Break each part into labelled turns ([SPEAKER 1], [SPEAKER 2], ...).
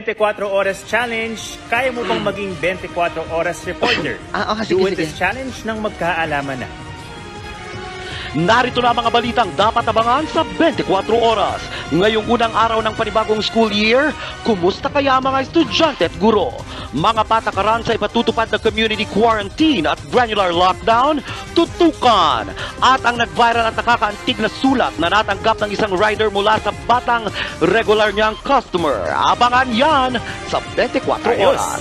[SPEAKER 1] 24 Oras Challenge, kaya mo bang maging 24 Oras reporter? Do it this challenge ng magkaalaman na.
[SPEAKER 2] Narito na mga balitang dapat abangan sa 24 oras. Ngayong unang araw ng panibagong school year, kumusta kaya mga estudyante at guro? Mga patakaran sa ipatutupad na community quarantine at granular lockdown, tutukan. At ang nag-viral at nakakaantig na sulat na natanggap ng isang rider mula sa batang regular niyang customer. Abangan yan sa 24 oras.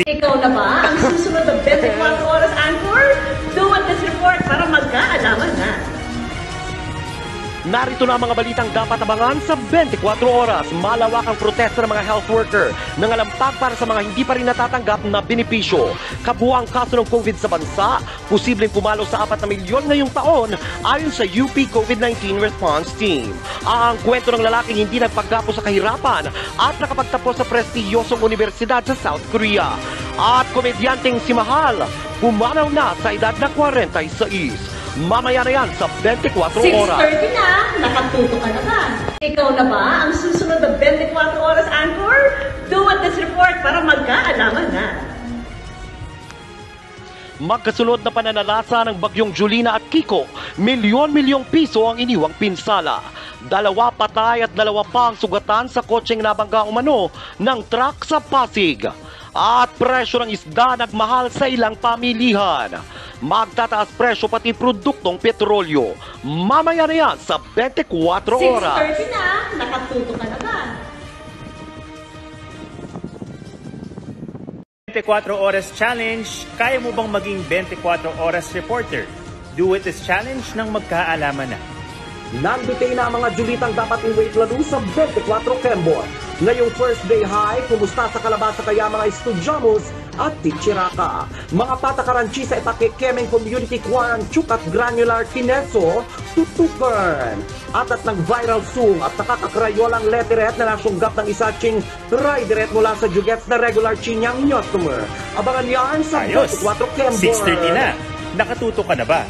[SPEAKER 3] Ikaw na ba ang susunod na 24 oras anchor? Do what this report para magkaalaman na.
[SPEAKER 2] Narito na ang mga balitang dapat abangan sa 24 oras. Malawakang protesta ng mga health worker. Nangalampag para sa mga hindi pa rin natatanggap na benepisyo. Kabuuang kaso ng COVID sa bansa, posibleng pumalo sa 4 na milyon ngayong taon ayon sa UP COVID-19 Response Team. Ang kwento ng lalaking hindi nagpaggapo sa kahirapan at nakapagtapos sa prestihiyosong universidad sa South Korea. At komedyanteng si Mahal, pumanaw na sa edad na 46. Mamaya na yan sa 24 oras.
[SPEAKER 3] 6:30 na, nakatuto ka na ba? Ikaw na ba ang susunod na 24 oras anchor? Do what this report para magkaalaman na.
[SPEAKER 2] Magkasunod na pananalasa ng bagyong Julina at Kiko, milyon-milyong piso ang iniwang pinsala. 2 patay at 2 pa ang sugatan sa kotseng nabangga umano ng truck sa Pasig. At presyo ng isda nagmahal sa ilang pamilihan. Magtataas presyo pati produktong petrolyo. Mamaya na yan sa 24 oras.
[SPEAKER 3] 6:30 na, nakatuto ka na ba?
[SPEAKER 1] 24 Oras Challenge, kaya mo bang maging 24 Oras reporter? Do it this challenge ng magkaalaman na.
[SPEAKER 2] Nanditay na ang mga Julitang dapat i-wait lalo sa 24 Kembon. Ngayong first day high, kumusta sa kalabasa kaya mga estudyamos at tichiraka. Mga patakaranchi sa ipakikemeng community quarantine at granular kineso, tutukan. At nag-viral zoom at nakakakrayolang letteret na nasunggap ng isa ching rideret mula sa Jugets na regular chinyang customer. Abangan yan sa 24 Kembon.
[SPEAKER 1] 6:30 na, nakatuto ka na ba?